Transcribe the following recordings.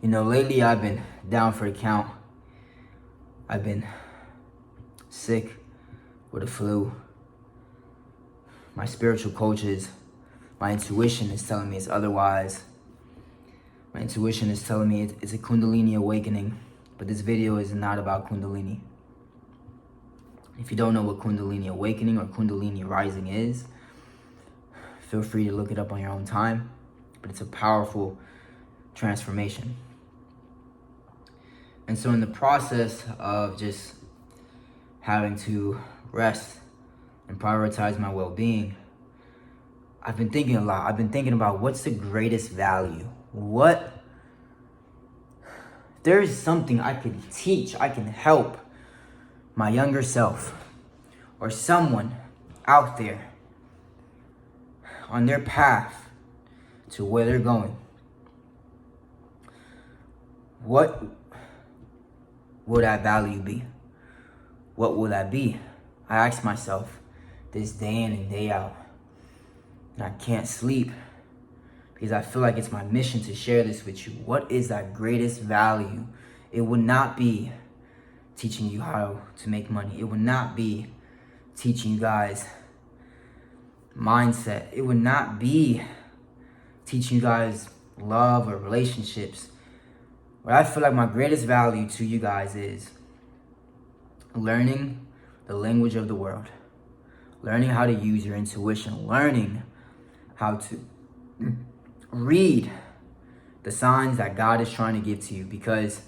You know, lately I've been down for the count. I've been sick with the flu. My spiritual coaches, my intuition is telling me it's otherwise. My intuition is telling me it's a Kundalini awakening, but this video is not about Kundalini. If you don't know what Kundalini awakening or Kundalini rising is, feel free to look it up on your own time, but it's a powerful transformation. And so in the process of just having to rest and prioritize my well-being, I've been thinking a lot. I've been thinking about what's the greatest value. There is something I could teach, I can help my younger self or someone out there on their path to where they're going. What will that value be? What will that be? I ask myself this day in and day out, and I can't sleep because I feel like it's my mission to share this with you. What is that greatest value? It would not be teaching you how to make money. It would not be teaching you guys mindset. It would not be teaching you guys love or relationships. What I feel like my greatest value to you guys is learning the language of the world, learning how to use your intuition, learning how to read the signs that God is trying to give to you, because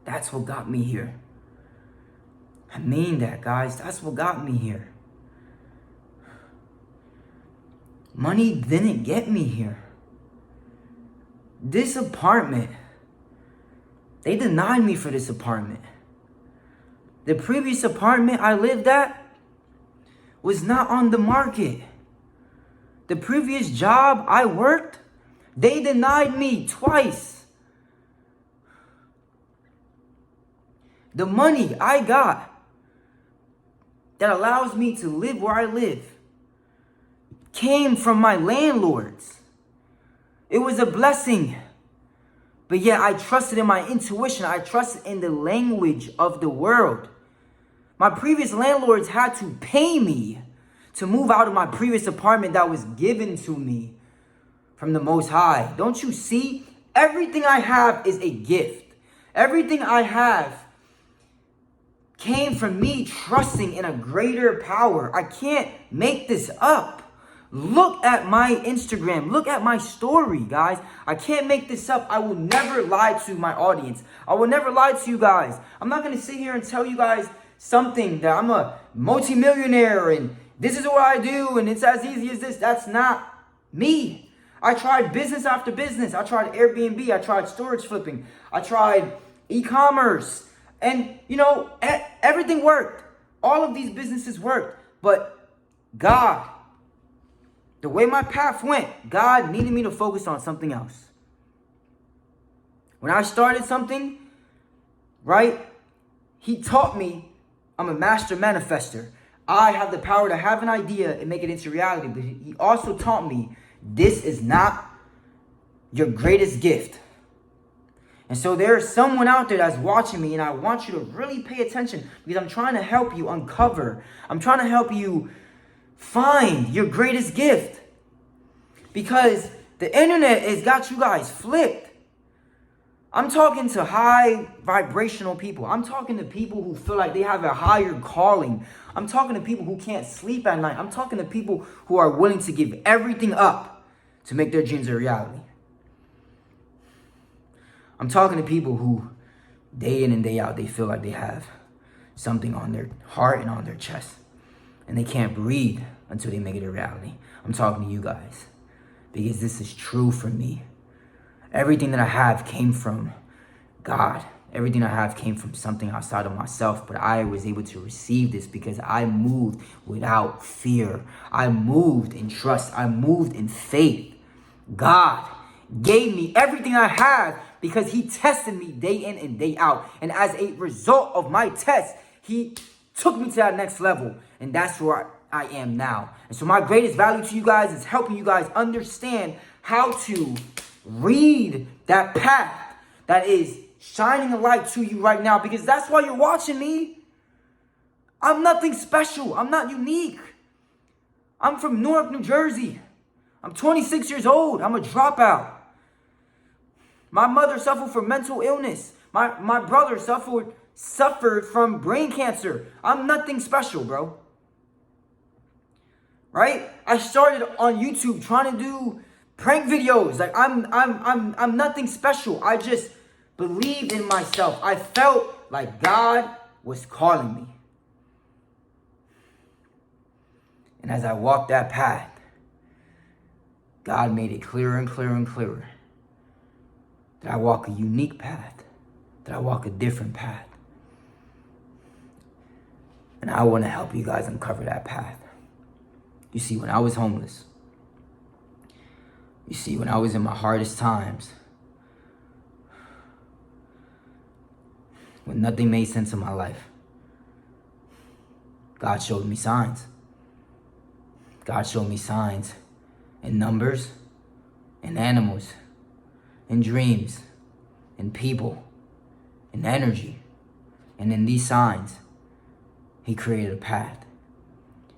that's what got me here. I mean that, guys. That's what got me here. Money didn't get me here. This apartment, they denied me for this apartment. The previous apartment I lived at was not on the market. The previous job I worked, they denied me twice. The money I got that allows me to live where I live came from my landlords. It was a blessing. But yet I trusted in my intuition. I trusted in the language of the world. My previous landlords had to pay me to move out of my previous apartment that was given to me from the Most High. Don't you see? Everything I have is a gift. Everything I have came from me trusting in a greater power. I can't make this up. Look at my Instagram. Look at my story, guys. I can't make this up. I will never lie to my audience. I will never lie to you guys. I'm not going to sit here and tell you guys something that I'm a multimillionaire and this is what I do and it's as easy as this. That's not me. I tried business after business. I tried Airbnb. I tried storage flipping. I tried e-commerce. And, you know, everything worked. All of these businesses worked. But God, the way my path went, God needed me to focus on something else. When I started something, right, He taught me I'm a master manifester. I have the power to have an idea and make it into reality. But He also taught me this is not your greatest gift. And so there's someone out there that's watching me, and I want you to really pay attention because I'm trying to help you uncover. I'm trying to help you find your greatest gift, because the internet has got you guys flipped. I'm talking to high vibrational people. I'm talking to people who feel like they have a higher calling. I'm talking to people who can't sleep at night. I'm talking to people who are willing to give everything up to make their dreams a reality. I'm talking to people who day in and day out, they feel like they have something on their heart and on their chest, and they can't breathe until they make it a reality. I'm talking to you guys because this is true for me. Everything that I have came from God. Everything I have came from something outside of myself, but I was able to receive this because I moved without fear. I moved in trust. I moved in faith. God gave me everything I have because He tested me day in and day out. And as a result of my test, He took me to that next level. And that's where I am now. And so my greatest value to you guys is helping you guys understand how to read that path that is shining a light to you right now, because that's why you're watching me. I'm nothing special. I'm not unique. I'm from Newark, New Jersey. I'm 26 years old. I'm a dropout. My mother suffered from mental illness. My brother suffered from brain cancer. I'm nothing special, bro. Right? I started on YouTube trying to do prank videos. Like I'm nothing special. I just believed in myself. I felt like God was calling me. And as I walked that path, God made it clearer and clearer and clearer that I walk a unique path, that I walk a different path. And I want to help you guys uncover that path. You see, when I was homeless, you see, when I was in my hardest times, when nothing made sense in my life, God showed me signs. God showed me signs in numbers, in animals, in dreams, in people, in energy. And in these signs, He created a path.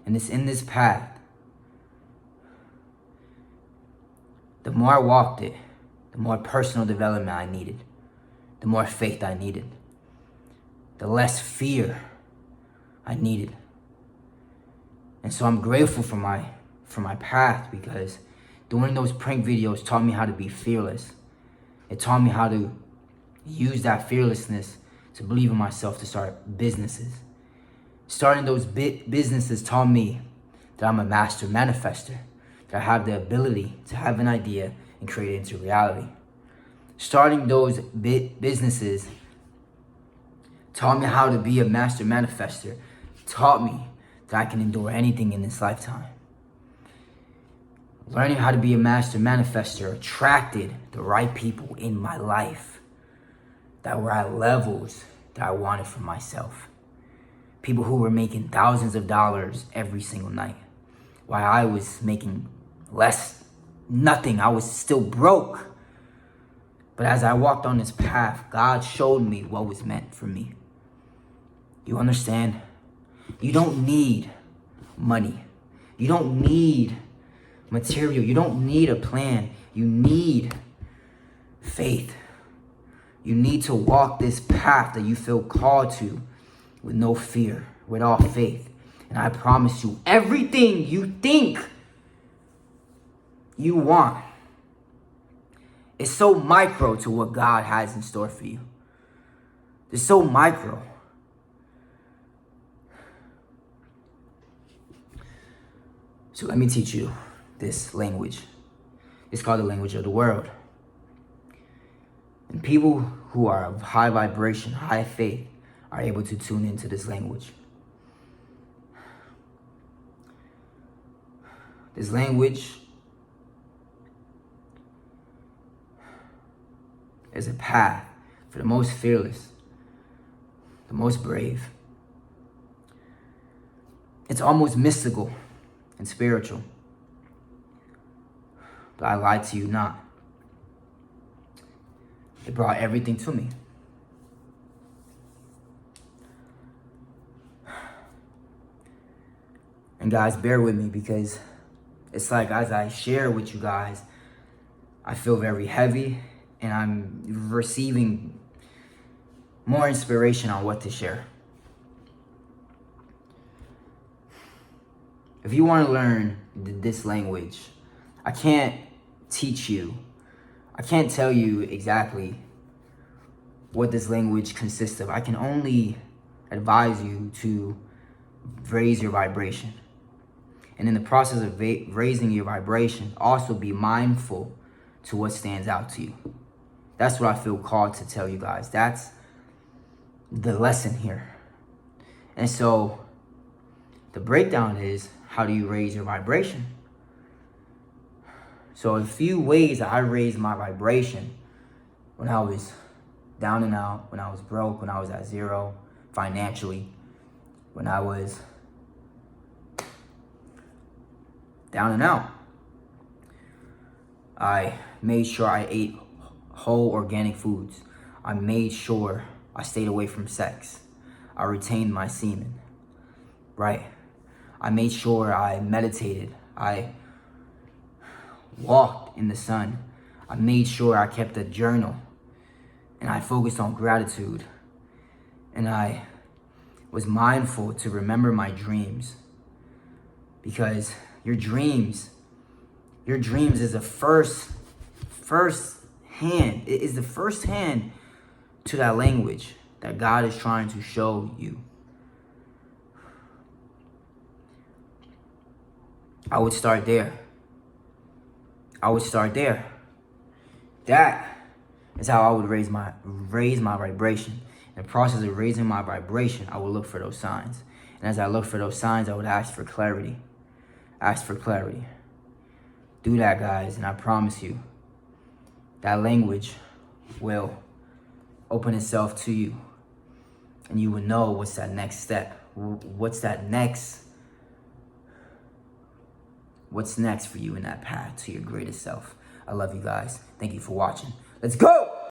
And it's in this path, the more I walked it, the more personal development I needed, the more faith I needed, the less fear I needed. And so I'm grateful for my path, because doing those prank videos taught me how to be fearless. It taught me how to use that fearlessness to believe in myself, to start businesses. Starting those businesses taught me that I'm a master manifester, that I have the ability to have an idea and create it into reality. Starting those businesses taught me how to be a master manifester, taught me that I can endure anything in this lifetime. Learning how to be a master manifester attracted the right people in my life that were at levels that I wanted for myself. People who were making thousands of dollars every single night, while I was making nothing. I was still broke. But as I walked on this path, God showed me what was meant for me. You understand? You don't need money. You don't need material. You don't need a plan. You need faith. You need to walk this path that you feel called to with no fear, with all faith. And I promise you, everything you think you want is so micro to what God has in store for you. It's so micro. So let me teach you this language. It's called the language of the world. And people who are of high vibration, high faith, are able to tune into this language. This language is a path for the most fearless, the most brave. It's almost mystical and spiritual. But I lied to you not. It brought everything to me. And guys, bear with me, because it's like as I share with you guys, I feel very heavy and I'm receiving more inspiration on what to share. If you want to learn this language, I can't teach you. I can't tell you exactly what this language consists of. I can only advise you to raise your vibration. And in the process of raising your vibration, also be mindful to what stands out to you. That's what I feel called to tell you guys. That's the lesson here. And so the breakdown is, how do you raise your vibration? So a few ways that I raised my vibration when I was down and out, when I was broke, when I was at zero financially, when I was down and out. I made sure I ate whole organic foods. I made sure I stayed away from sex. I retained my semen, right? I made sure I meditated. I walked in the sun. I made sure I kept a journal, and I focused on gratitude. And I was mindful to remember my dreams, because your dreams is the first hand. It is the first hand to that language that God is trying to show you. I would start there. That is how I would raise my vibration. In the process of raising my vibration, I would look for those signs. And as I look for those signs, I would ask for clarity. Do that, guys, and I promise you, that language will open itself to you. And you will know what's that next step. What's next for you in that path to your greatest self. I love you guys. Thank you for watching. Let's go!